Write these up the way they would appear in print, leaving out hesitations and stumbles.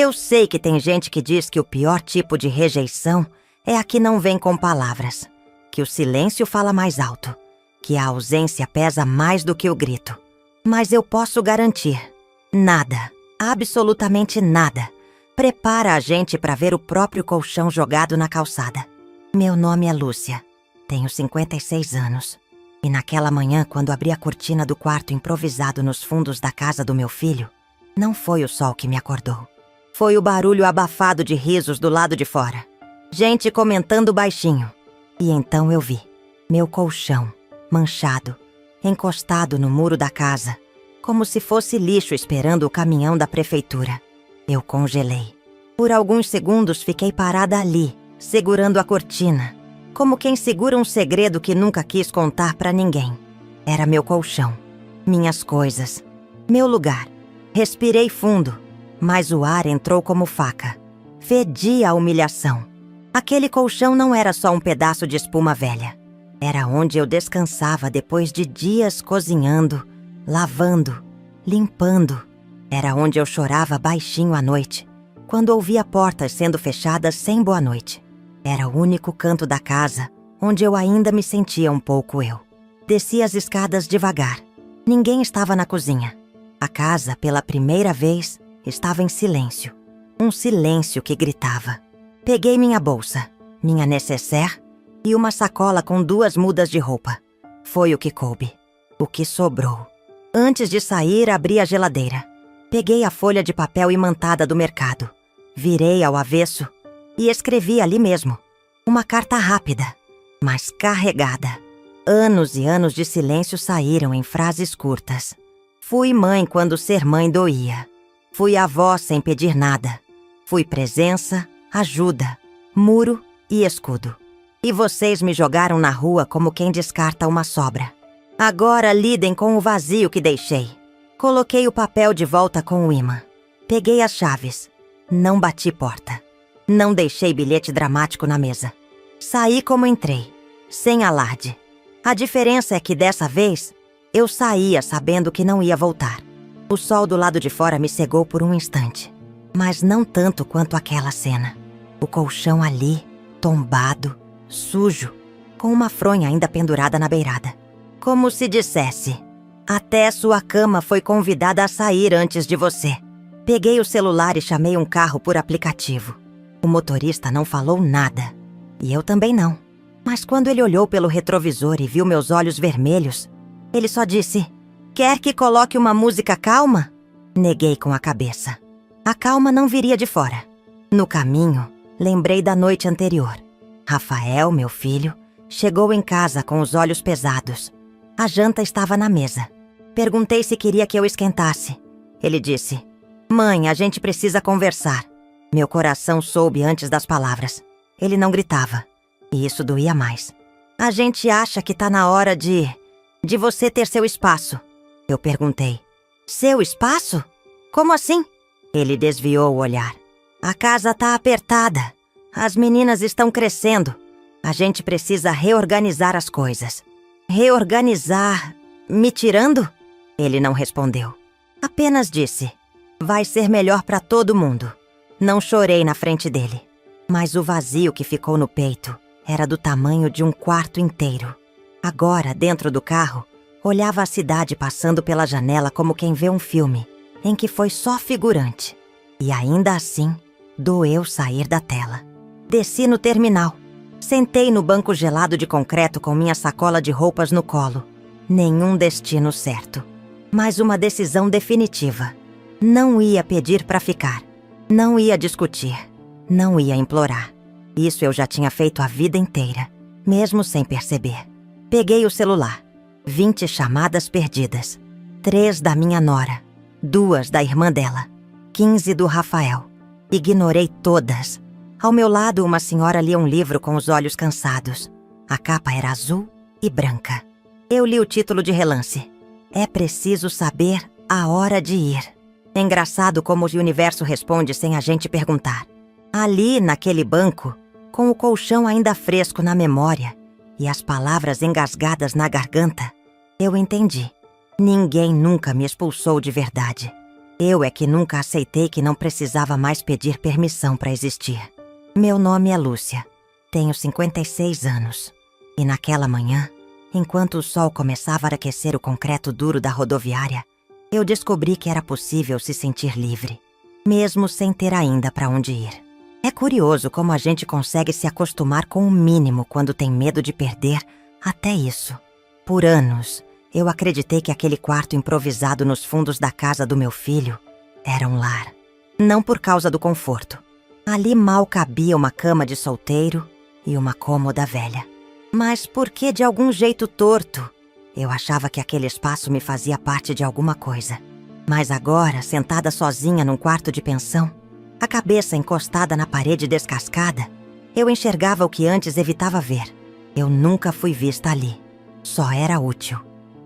Eu sei que tem gente que diz que o pior tipo de rejeição é a que não vem com palavras, que o silêncio fala mais alto, que a ausência pesa mais do que o grito. Mas eu posso garantir, nada, absolutamente nada, prepara a gente para ver o próprio colchão jogado na calçada. Meu nome é Lúcia, tenho 56 anos. E naquela manhã, quando abri a cortina do quarto improvisado nos fundos da casa do meu filho, não foi o sol que me acordou. Foi o barulho abafado de risos do lado de fora. Gente comentando baixinho. E então eu vi meu colchão, manchado, encostado no muro da casa, como se fosse lixo esperando o caminhão da prefeitura. Eu congelei. Por alguns segundos fiquei parada ali, segurando a cortina, como quem segura um segredo que nunca quis contar pra ninguém. Era meu colchão, minhas coisas, meu lugar. Respirei fundo, mas o ar entrou como faca. Fedia a humilhação. Aquele colchão não era só um pedaço de espuma velha. Era onde eu descansava depois de dias cozinhando, lavando, limpando. Era onde eu chorava baixinho à noite, quando ouvia portas sendo fechadas sem boa noite. Era o único canto da casa onde eu ainda me sentia um pouco eu. Desci as escadas devagar. Ninguém estava na cozinha. A casa, pela primeira vez, estava em silêncio. Um silêncio que gritava. Peguei minha bolsa, minha nécessaire e uma sacola com 2 mudas de roupa. Foi o que coube. O que sobrou. Antes de sair, abri a geladeira. Peguei a folha de papel imantada do mercado. Virei ao avesso e escrevi ali mesmo. Uma carta rápida, mas carregada. Anos e anos de silêncio saíram em frases curtas. Fui mãe quando ser mãe doía. Fui avó sem pedir nada. Fui presença, ajuda, muro e escudo. E vocês me jogaram na rua como quem descarta uma sobra. Agora lidem com o vazio que deixei. Coloquei o papel de volta com o imã. Peguei as chaves. Não bati porta. Não deixei bilhete dramático na mesa. Saí como entrei, sem alarde. A diferença é que dessa vez, eu saía sabendo que não ia voltar. O sol do lado de fora me cegou por um instante, mas não tanto quanto aquela cena. O colchão ali, tombado, sujo, com uma fronha ainda pendurada na beirada. Como se dissesse, até sua cama foi convidada a sair antes de você. Peguei o celular e chamei um carro por aplicativo. O motorista não falou nada. E eu também não. Mas quando ele olhou pelo retrovisor e viu meus olhos vermelhos, ele só disse, quer que coloque uma música calma? Neguei com a cabeça. A calma não viria de fora. No caminho, lembrei da noite anterior. Rafael, meu filho, chegou em casa com os olhos pesados. A janta estava na mesa. Perguntei se queria que eu esquentasse. Ele disse, mãe, a gente precisa conversar. Meu coração soube antes das palavras. Ele não gritava. E isso doía mais. A gente acha que tá na hora de você ter seu espaço. Eu perguntei. Seu espaço? Como assim? Ele desviou o olhar. A casa tá apertada. As meninas estão crescendo. A gente precisa reorganizar as coisas. Reorganizar? Me tirando? Ele não respondeu. Apenas disse. Vai ser melhor pra todo mundo. Não chorei na frente dele, mas o vazio que ficou no peito era do tamanho de um quarto inteiro. Agora, dentro do carro, olhava a cidade passando pela janela como quem vê um filme, em que foi só figurante. E ainda assim, doeu sair da tela. Desci no terminal. Sentei no banco gelado de concreto com minha sacola de roupas no colo. Nenhum destino certo, mas uma decisão definitiva. Não ia pedir pra ficar. Não ia discutir, não ia implorar. Isso eu já tinha feito a vida inteira, mesmo sem perceber. Peguei o celular. 20 chamadas perdidas. 3 da minha nora, 2 da irmã dela, 15 do Rafael. Ignorei todas. Ao meu lado, uma senhora lia um livro com os olhos cansados. A capa era azul e branca. Eu li o título de relance. É preciso saber a hora de ir. Engraçado como o universo responde sem a gente perguntar. Ali, naquele banco, com o colchão ainda fresco na memória e as palavras engasgadas na garganta, eu entendi. Ninguém nunca me expulsou de verdade. Eu é que nunca aceitei que não precisava mais pedir permissão para existir. Meu nome é Lúcia. Tenho 56 anos. E naquela manhã, enquanto o sol começava a aquecer o concreto duro da rodoviária, eu descobri que era possível se sentir livre, mesmo sem ter ainda para onde ir. É curioso como a gente consegue se acostumar com o mínimo quando tem medo de perder até isso. Por anos, eu acreditei que aquele quarto improvisado nos fundos da casa do meu filho era um lar. Não por causa do conforto. Ali mal cabia uma cama de solteiro e uma cômoda velha. Mas porque, de algum jeito torto, eu achava que aquele espaço me fazia parte de alguma coisa. Mas agora, sentada sozinha num quarto de pensão, a cabeça encostada na parede descascada, eu enxergava o que antes evitava ver. Eu nunca fui vista ali. Só era útil.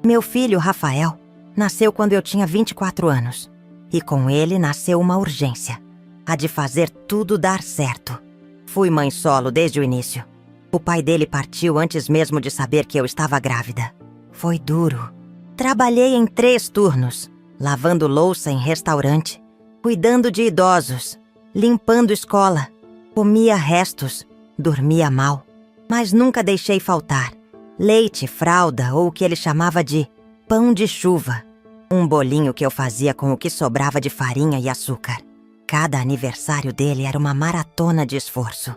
Meu filho, Rafael, nasceu quando eu tinha 24 anos. E com ele nasceu uma urgência. A de fazer tudo dar certo. Fui mãe solo desde o início. O pai dele partiu antes mesmo de saber que eu estava grávida. Foi duro. Trabalhei em 3 turnos, lavando louça em restaurante, cuidando de idosos, limpando escola, comia restos, dormia mal, mas nunca deixei faltar leite, fralda ou o que ele chamava de pão de chuva, um bolinho que eu fazia com o que sobrava de farinha e açúcar. Cada aniversário dele era uma maratona de esforço.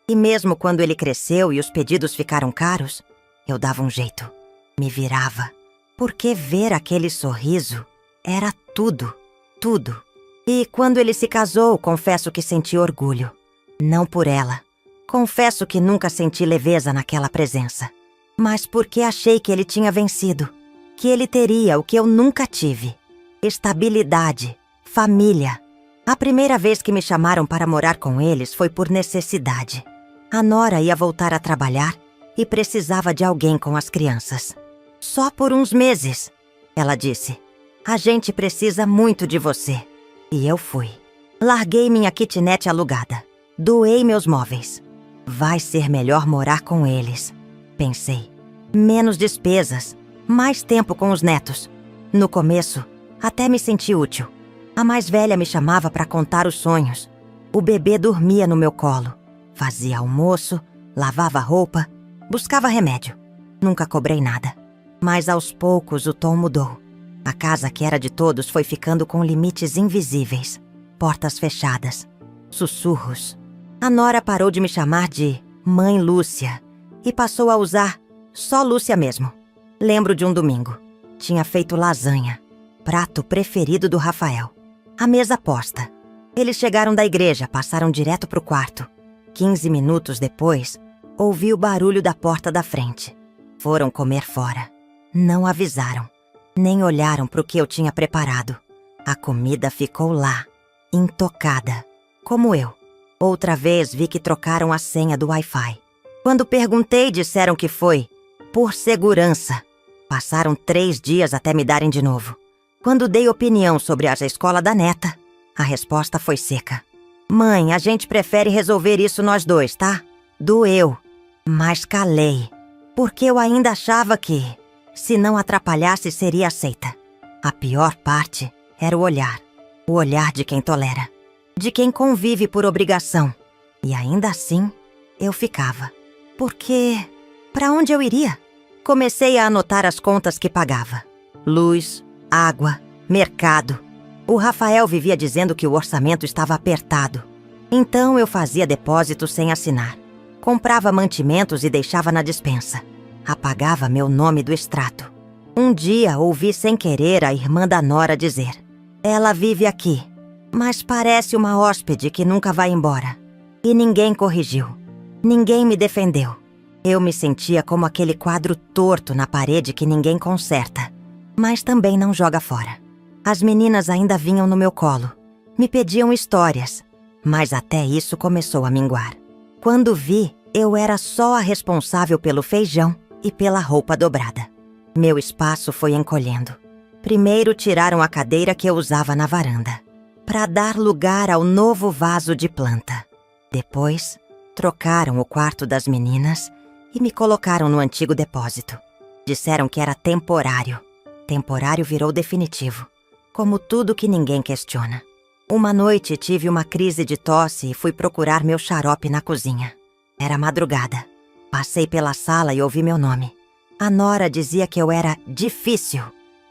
E mesmo quando ele cresceu e os pedidos ficaram caros, eu dava um jeito, me virava, porque ver aquele sorriso era tudo, tudo. E quando ele se casou, confesso que senti orgulho. Não por ela. Confesso que nunca senti leveza naquela presença. Mas porque achei que ele tinha vencido. Que ele teria o que eu nunca tive. Estabilidade, família. A primeira vez que me chamaram para morar com eles foi por necessidade. A nora ia voltar a trabalhar e precisava de alguém com as crianças. Só por uns meses, ela disse. A gente precisa muito de você. E eu fui. Larguei minha kitnet alugada. Doei meus móveis. Vai ser melhor morar com eles, pensei. Menos despesas, mais tempo com os netos. No começo, até me senti útil. A mais velha me chamava para contar os sonhos. O bebê dormia no meu colo. Fazia almoço, lavava roupa, buscava remédio. Nunca cobrei nada. Mas aos poucos o tom mudou. A casa que era de todos foi ficando com limites invisíveis. Portas fechadas. Sussurros. A nora parou de me chamar de Mãe Lúcia e passou a usar só Lúcia mesmo. Lembro de um domingo. Tinha feito lasanha, prato preferido do Rafael. A mesa posta. Eles chegaram da igreja, passaram direto pro quarto. 15 minutos depois, ouvi o barulho da porta da frente. Foram comer fora. Não avisaram. Nem olharam pro que eu tinha preparado. A comida ficou lá, intocada, como eu. Outra vez vi que trocaram a senha do Wi-Fi. Quando perguntei, disseram que foi por segurança. Passaram 3 dias até me darem de novo. Quando dei opinião sobre a escola da neta, a resposta foi seca. Mãe, a gente prefere resolver isso nós dois, tá? Doeu. Mas calei, porque eu ainda achava que, se não atrapalhasse, seria aceita. A pior parte era o olhar de quem tolera, de quem convive por obrigação. E ainda assim, eu ficava. Porque, para onde eu iria? Comecei a anotar as contas que pagava. Luz, água, mercado. O Rafael vivia dizendo que o orçamento estava apertado. Então eu fazia depósitos sem assinar. Comprava mantimentos e deixava na despensa. Apagava meu nome do extrato. Um dia ouvi sem querer a irmã da nora dizer: ela vive aqui, mas parece uma hóspede que nunca vai embora. E ninguém corrigiu. Ninguém me defendeu. Eu me sentia como aquele quadro torto na parede que ninguém conserta, mas também não joga fora. As meninas ainda vinham no meu colo. Me pediam histórias, mas até isso começou a minguar. Quando vi, eu era só a responsável pelo feijão e pela roupa dobrada. Meu espaço foi encolhendo. Primeiro tiraram a cadeira que eu usava na varanda, para dar lugar ao novo vaso de planta. Depois, trocaram o quarto das meninas e me colocaram no antigo depósito. Disseram que era temporário. Temporário virou definitivo. como tudo que ninguém questiona. Uma noite tive uma crise de tosse e fui procurar meu xarope na cozinha. Era madrugada. Passei pela sala e ouvi meu nome. A nora dizia que eu era difícil,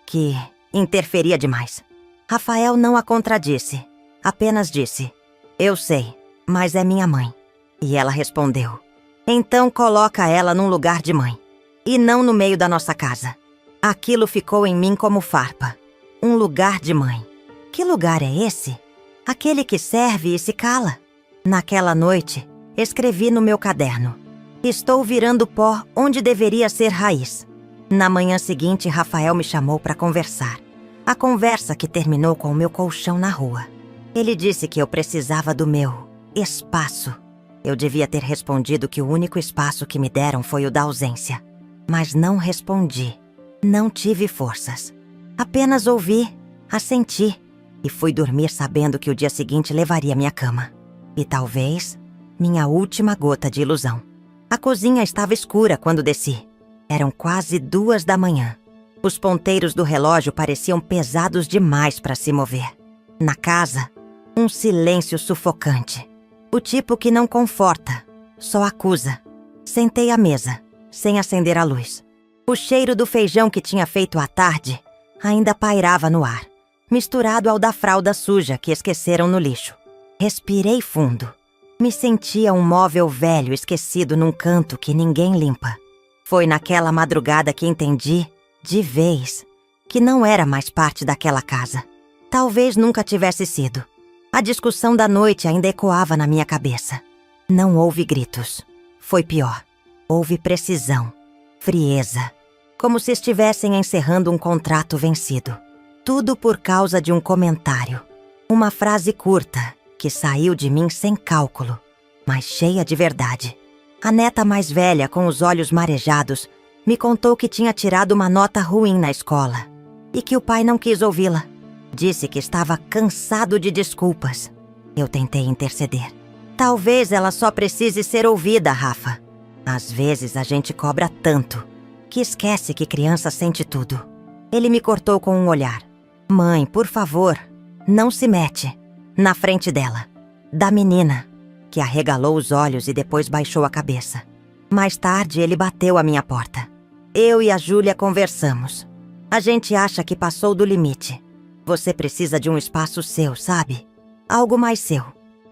que interferia demais. Rafael não a contradisse, apenas disse: "Eu sei, mas é minha mãe." E ela respondeu: "Então coloca ela num lugar de mãe, e não no meio da nossa casa." Aquilo ficou em mim como farpa. Um lugar de mãe. Que lugar é esse? Aquele que serve e se cala. Naquela noite, escrevi no meu caderno: "Estou virando pó onde deveria ser raiz." Na manhã seguinte, Rafael me chamou para conversar. A conversa que terminou com o meu colchão na rua. Ele disse que eu precisava do meu espaço. Eu devia ter respondido que o único espaço que me deram foi o da ausência. Mas não respondi. Não tive forças. Apenas ouvi, assenti e fui dormir sabendo que o dia seguinte levaria minha cama. E talvez minha última gota de ilusão. A cozinha estava escura quando desci. Eram quase 2 da manhã. Os ponteiros do relógio pareciam pesados demais para se mover. Na casa, um silêncio sufocante. O tipo que não conforta, só acusa. Sentei à mesa, sem acender a luz. O cheiro do feijão que tinha feito à tarde ainda pairava no ar, misturado ao da fralda suja que esqueceram no lixo. Respirei fundo. Me sentia um móvel velho esquecido num canto que ninguém limpa. Foi naquela madrugada que entendi, de vez, que não era mais parte daquela casa. Talvez nunca tivesse sido. A discussão da noite ainda ecoava na minha cabeça. Não houve gritos. Foi pior. Houve precisão, frieza, como se estivessem encerrando um contrato vencido. Tudo por causa de um comentário. Uma frase curta, que saiu de mim sem cálculo, mas cheia de verdade. A neta mais velha, com os olhos marejados, me contou que tinha tirado uma nota ruim na escola e que o pai não quis ouvi-la. Disse que estava cansado de desculpas. Eu tentei interceder. Talvez ela só precise ser ouvida, Rafa. Às vezes a gente cobra tanto que esquece que criança sente tudo. Ele me cortou com um olhar. "Mãe, por favor, não se mete." Na frente dela, da menina, que arregalou os olhos e depois baixou a cabeça. Mais tarde, ele bateu à minha porta. Eu e a Júlia conversamos. A gente acha que passou do limite. Você precisa de um espaço seu, sabe? Algo mais seu.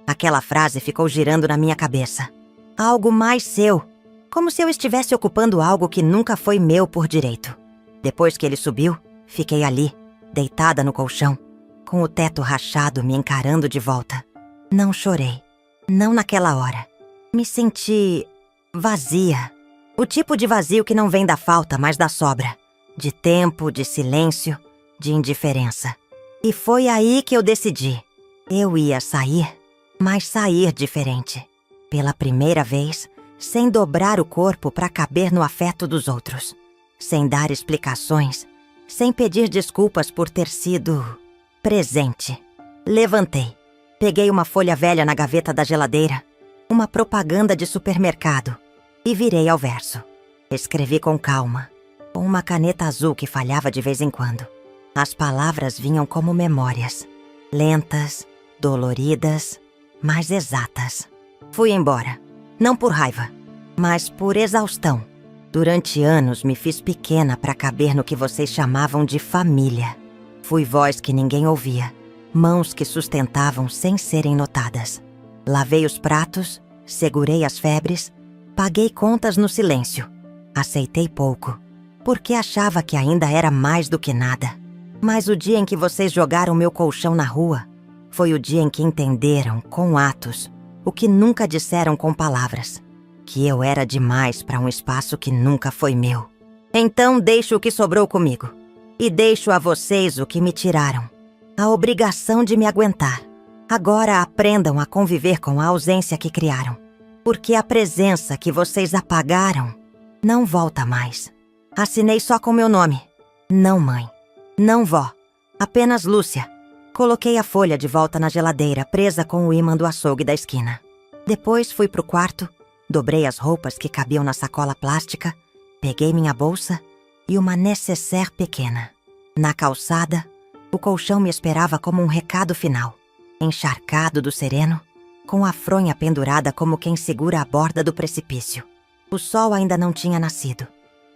Aquela frase ficou girando na minha cabeça. Algo mais seu. Como se eu estivesse ocupando algo que nunca foi meu por direito. Depois que ele subiu, fiquei ali, deitada no colchão, com o teto rachado me encarando de volta. Não chorei. Não naquela hora. Me senti vazia. O tipo de vazio que não vem da falta, mas da sobra. De tempo, de silêncio, de indiferença. E foi aí que eu decidi. Eu ia sair, mas sair diferente. Pela primeira vez, sem dobrar o corpo para caber no afeto dos outros. Sem dar explicações, sem pedir desculpas por ter sido presente. Levantei. Peguei uma folha velha na gaveta da geladeira, uma propaganda de supermercado, e virei ao verso. Escrevi com calma, com uma caneta azul que falhava de vez em quando. As palavras vinham como memórias, lentas, doloridas, mas exatas. Fui embora, não por raiva, mas por exaustão. Durante anos me fiz pequena para caber no que vocês chamavam de família. Fui voz que ninguém ouvia, mãos que sustentavam sem serem notadas. Lavei os pratos, segurei as febres, paguei contas no silêncio. Aceitei pouco, porque achava que ainda era mais do que nada. Mas o dia em que vocês jogaram meu colchão na rua foi o dia em que entenderam, com atos, o que nunca disseram com palavras. Que eu era demais para um espaço que nunca foi meu. Então deixo o que sobrou comigo. E deixo a vocês o que me tiraram. A obrigação de me aguentar. Agora aprendam a conviver com a ausência que criaram. Porque a presença que vocês apagaram não volta mais. Assinei só com meu nome. Não mãe. Não vó. Apenas Lúcia. Coloquei a folha de volta na geladeira, presa com o ímã do açougue da esquina. Depois fui pro quarto, dobrei as roupas que cabiam na sacola plástica, peguei minha bolsa e uma nécessaire pequena. Na calçada, O colchão me esperava como um recado final, encharcado do sereno, com a fronha pendurada como quem segura a borda do precipício. O sol ainda não tinha nascido,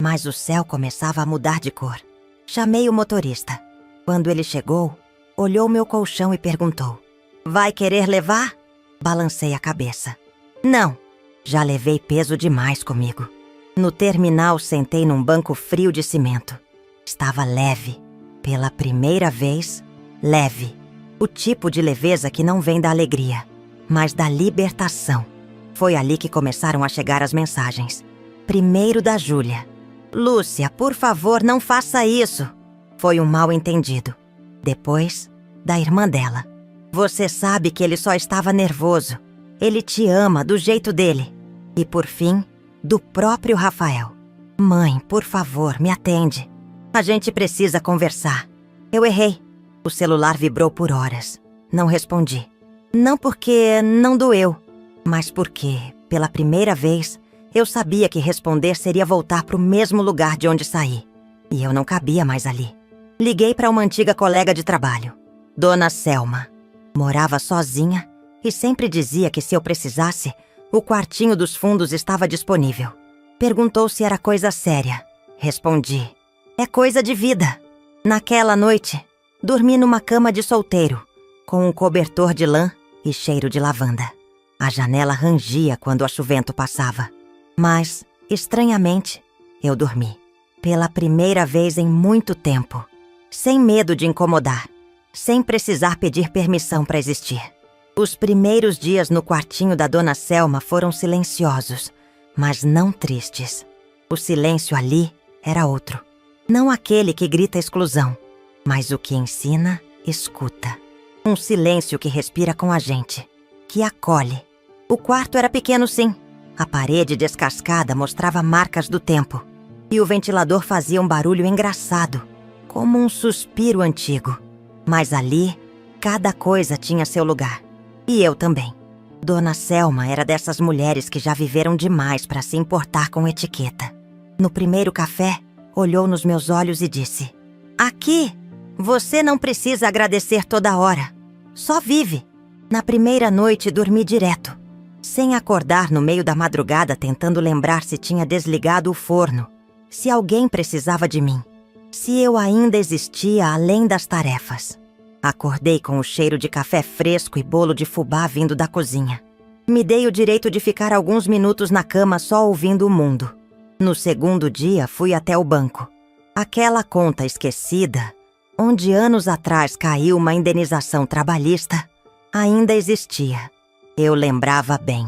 mas o céu começava a mudar de cor. Chamei o motorista. Quando ele chegou, olhou meu colchão e perguntou: "Vai querer levar?" Balancei a cabeça. "Não, já levei peso demais comigo." No terminal, sentei num banco frio de cimento. Estava leve. Pela primeira vez, leve. O tipo de leveza que não vem da alegria, mas da libertação. Foi ali que começaram a chegar as mensagens. Primeiro da Júlia. "Lúcia, por favor, não faça isso." Foi um mal-entendido. Depois, da irmã dela. "Você sabe que ele só estava nervoso. Ele te ama do jeito dele." E por fim, do próprio Rafael. "Mãe, por favor, me atende. A gente precisa conversar." Eu errei. O celular vibrou por horas. Não respondi. Não porque não doeu, mas porque, pela primeira vez, eu sabia que responder seria voltar para o mesmo lugar de onde saí. E eu não cabia mais ali. Liguei para uma antiga colega de trabalho, Dona Selma. Morava sozinha e sempre dizia que se eu precisasse, o quartinho dos fundos estava disponível. Perguntou se era coisa séria. Respondi: "É coisa de vida." Naquela noite, dormi numa cama de solteiro, com um cobertor de lã e cheiro de lavanda. A janela rangia quando o chuvento passava. Mas, estranhamente, eu dormi. Pela primeira vez em muito tempo. Sem medo de incomodar. Sem precisar pedir permissão para existir. Os primeiros dias no quartinho da Dona Selma foram silenciosos, mas não tristes. O silêncio ali era outro. Não aquele que grita exclusão, mas o que ensina, escuta. Um silêncio que respira com a gente, que acolhe. O quarto era pequeno, sim. A parede descascada mostrava marcas do tempo. E o ventilador fazia um barulho engraçado, como um suspiro antigo. Mas ali, cada coisa tinha seu lugar. E eu também. Dona Selma era dessas mulheres que já viveram demais para se importar com etiqueta. No primeiro café, olhou nos meus olhos e disse: "Aqui, você não precisa agradecer toda hora. Só vive." Na primeira noite, dormi direto, sem acordar no meio da madrugada tentando lembrar se tinha desligado o forno, se alguém precisava de mim, se eu ainda existia além das tarefas. Acordei com o cheiro de café fresco e bolo de fubá vindo da cozinha. Me dei o direito de ficar alguns minutos na cama só ouvindo o mundo. No segundo dia, fui até o banco. Aquela conta esquecida, onde anos atrás caiu uma indenização trabalhista, ainda existia. Eu lembrava bem.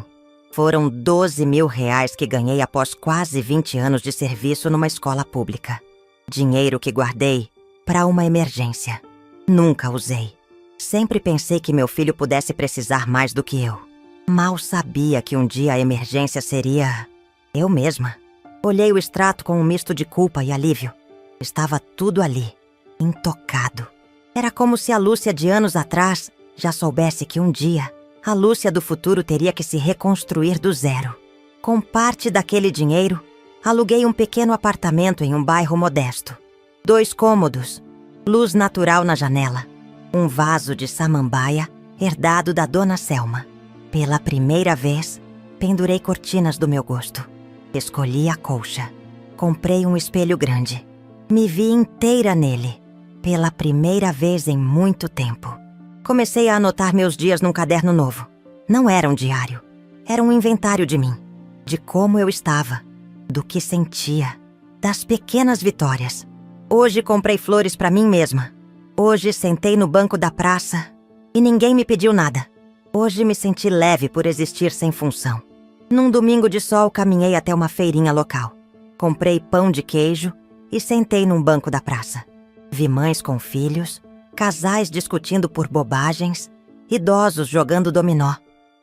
Foram 12 mil reais que ganhei após quase 20 anos de serviço numa escola pública. Dinheiro que guardei para uma emergência. Nunca usei. Sempre pensei que meu filho pudesse precisar mais do que eu. Mal sabia que um dia a emergência seria eu mesma. Olhei o extrato com um misto de culpa e alívio. Estava tudo ali, intocado. Era como se a Lúcia de anos atrás já soubesse que um dia a Lúcia do futuro teria que se reconstruir do zero. Com parte daquele dinheiro, aluguei um pequeno apartamento em um bairro modesto. 2 cômodos, luz natural na janela, um vaso de samambaia herdado da Dona Selma. Pela primeira vez, pendurei cortinas do meu gosto. Escolhi a colcha. Comprei um espelho grande. Me vi inteira nele, pela primeira vez em muito tempo. Comecei a anotar meus dias num caderno novo. Não era um diário. Era um inventário de mim. De como eu estava. Do que sentia. Das pequenas vitórias. Hoje comprei flores para mim mesma. Hoje sentei no banco da praça e ninguém me pediu nada. Hoje me senti leve por existir sem função. Num domingo de sol, caminhei até uma feirinha local. Comprei pão de queijo e sentei num banco da praça. Vi mães com filhos, casais discutindo por bobagens, idosos jogando dominó.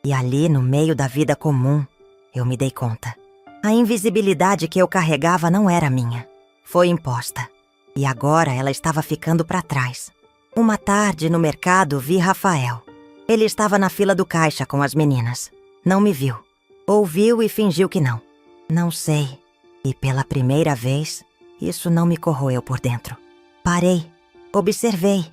E ali, no meio da vida comum, eu me dei conta. A invisibilidade que eu carregava não era minha. Foi imposta. E agora ela estava ficando para trás. Uma tarde, no mercado, vi Rafael. Ele estava na fila do caixa com as meninas. Não me viu. Ouviu e fingiu que não. Não sei. E pela primeira vez, isso não me corroeu por dentro. Parei. Observei.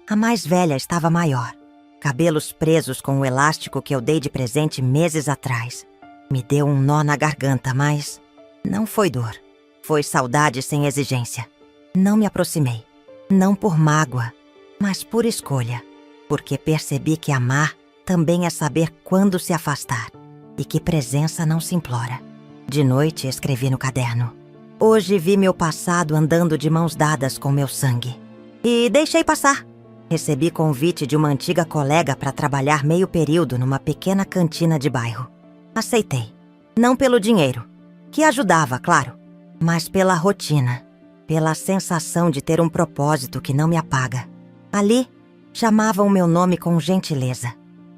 A mais velha estava maior, cabelos presos com o elástico que eu dei de presente meses atrás. Me deu um nó na garganta, mas não foi dor. Foi saudade sem exigência. Não me aproximei. Não por mágoa, mas por escolha. Porque percebi que amar também é saber quando se afastar. E que presença não se implora. De noite escrevi no caderno. Hoje vi meu passado andando de mãos dadas com meu sangue. E deixei passar. Recebi convite de uma antiga colega para trabalhar meio período numa pequena cantina de bairro. Aceitei. Não pelo dinheiro, que ajudava, claro, mas pela rotina, pela sensação de ter um propósito que não me apaga. Ali, chamavam meu nome com gentileza.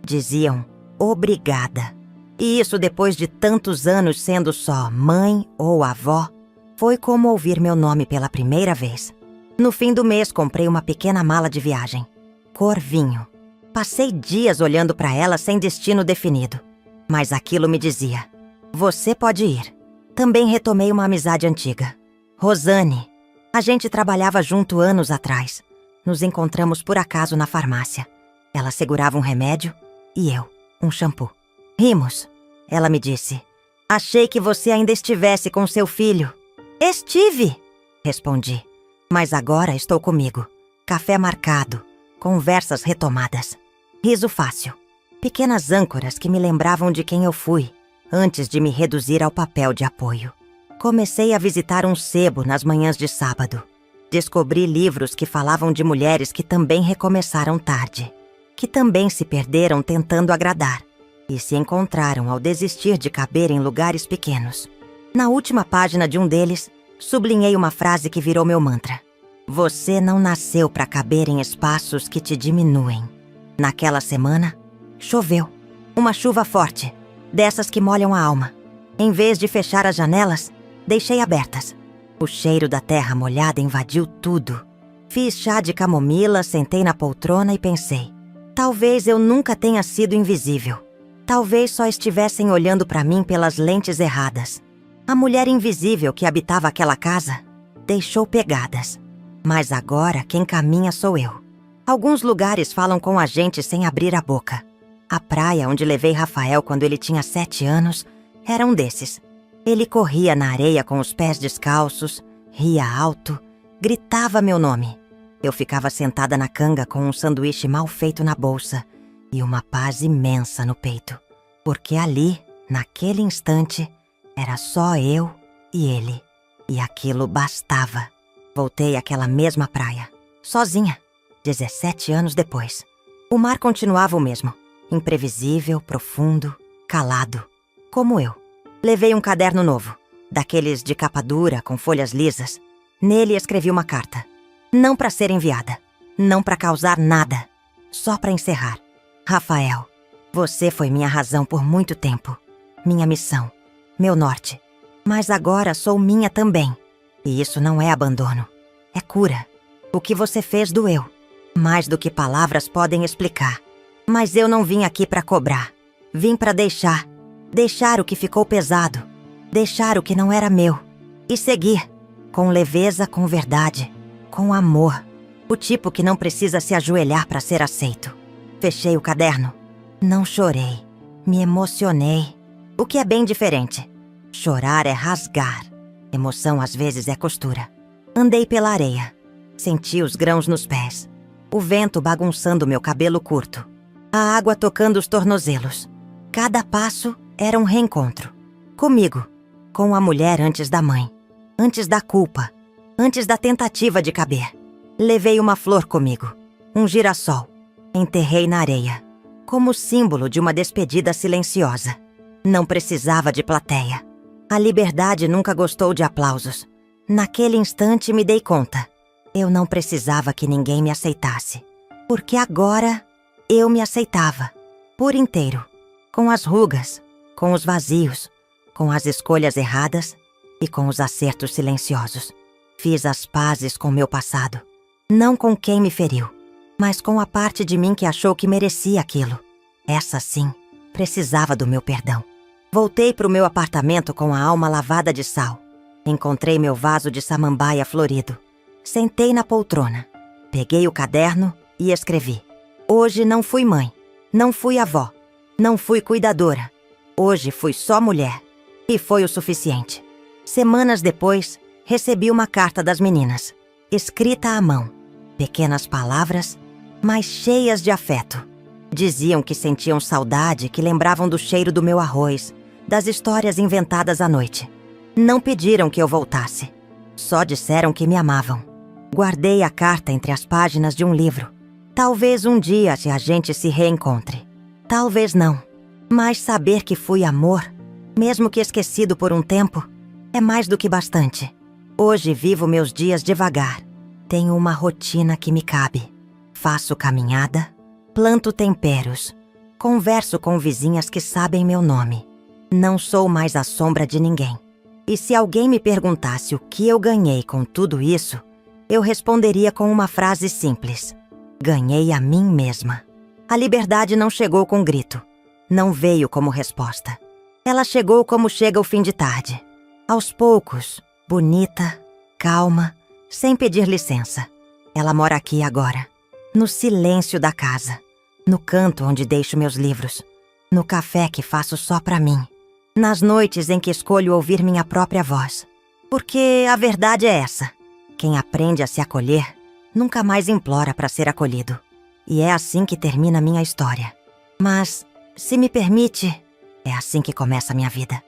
Diziam, obrigada. E isso depois de tantos anos sendo só mãe ou avó, foi como ouvir meu nome pela primeira vez. No fim do mês, comprei uma pequena mala de viagem. Cor vinho. Passei dias olhando para ela sem destino definido. Mas aquilo me dizia, você pode ir. Também retomei uma amizade antiga. Rosane. A gente trabalhava junto anos atrás. Nos encontramos por acaso na farmácia. Ela segurava um remédio e eu, um shampoo. Rimos. Ela me disse, achei que você ainda estivesse com seu filho. Estive, respondi. Mas agora estou comigo. Café marcado. Conversas retomadas. Riso fácil. Pequenas âncoras que me lembravam de quem eu fui, antes de me reduzir ao papel de apoio. Comecei a visitar um sebo nas manhãs de sábado. Descobri livros que falavam de mulheres que também recomeçaram tarde, que também se perderam tentando agradar e se encontraram ao desistir de caber em lugares pequenos. Na última página de um deles, sublinhei uma frase que virou meu mantra. Você não nasceu para caber em espaços que te diminuem. Naquela semana, choveu. Uma chuva forte, dessas que molham a alma. Em vez de fechar as janelas, deixei abertas. O cheiro da terra molhada invadiu tudo. Fiz chá de camomila, sentei na poltrona e pensei. Talvez eu nunca tenha sido invisível. Talvez só estivessem olhando para mim pelas lentes erradas. A mulher invisível que habitava aquela casa deixou pegadas. Mas agora quem caminha sou eu. Alguns lugares falam com a gente sem abrir a boca. A praia onde levei Rafael quando ele tinha 7 anos era um desses. Ele corria na areia com os pés descalços, ria alto, gritava meu nome. Eu ficava sentada na canga com um sanduíche mal feito na bolsa e uma paz imensa no peito. Porque ali, naquele instante, era só eu e ele. E aquilo bastava. Voltei àquela mesma praia, sozinha, 17 anos depois. O mar continuava o mesmo, imprevisível, profundo, calado, como eu. Levei um caderno novo, daqueles de capa dura, com folhas lisas. Nele escrevi uma carta. Não para ser enviada, não para causar nada, só para encerrar. Rafael, você foi minha razão por muito tempo, minha missão, meu norte. Mas agora sou minha também. E isso não é abandono, é cura. O que você fez doeu, mais do que palavras podem explicar. Mas eu não vim aqui para cobrar, vim para deixar o que ficou pesado, deixar o que não era meu e seguir, com leveza, com verdade, com amor, o tipo que não precisa se ajoelhar para ser aceito. Fechei o caderno, não chorei, me emocionei, o que é bem diferente. Chorar é rasgar. Emoção às vezes é costura. Andei pela areia. Senti os grãos nos pés. O vento bagunçando meu cabelo curto. A água tocando os tornozelos. Cada passo era um reencontro. Comigo. Com a mulher antes da mãe. Antes da culpa. Antes da tentativa de caber. Levei uma flor comigo. Um girassol. Enterrei na areia. Como símbolo de uma despedida silenciosa. Não precisava de plateia. A liberdade nunca gostou de aplausos. Naquele instante me dei conta. Eu não precisava que ninguém me aceitasse. Porque agora eu me aceitava. Por inteiro. Com as rugas, com os vazios, com as escolhas erradas e com os acertos silenciosos. Fiz as pazes com meu passado. Não com quem me feriu, mas com a parte de mim que achou que merecia aquilo. Essa sim, precisava do meu perdão. Voltei para o meu apartamento com a alma lavada de sal. Encontrei meu vaso de samambaia florido. Sentei na poltrona. Peguei o caderno e escrevi: hoje não fui mãe, não fui avó, não fui cuidadora. Hoje fui só mulher. E foi o suficiente. Semanas depois, recebi uma carta das meninas, escrita à mão. Pequenas palavras, mas cheias de afeto. Diziam que sentiam saudade, que lembravam do cheiro do meu arroz, das histórias inventadas à noite. Não pediram que eu voltasse. Só disseram que me amavam. Guardei a carta entre as páginas de um livro. Talvez um dia a gente se reencontre. Talvez não. Mas saber que fui amor, mesmo que esquecido por um tempo, é mais do que bastante. Hoje vivo meus dias devagar. Tenho uma rotina que me cabe. Faço caminhada, planto temperos, converso com vizinhas que sabem meu nome. Não sou mais a sombra de ninguém. E se alguém me perguntasse o que eu ganhei com tudo isso, eu responderia com uma frase simples: ganhei a mim mesma. A liberdade não chegou com grito. Não veio como resposta. Ela chegou como chega o fim de tarde. Aos poucos, bonita, calma, sem pedir licença. Ela mora aqui agora, no silêncio da casa, no canto onde deixo meus livros, no café que faço só pra mim, nas noites em que escolho ouvir minha própria voz. Porque a verdade é essa: quem aprende a se acolher nunca mais implora pra ser acolhido. E é assim que termina minha história. Mas, se me permite, é assim que começa a minha vida.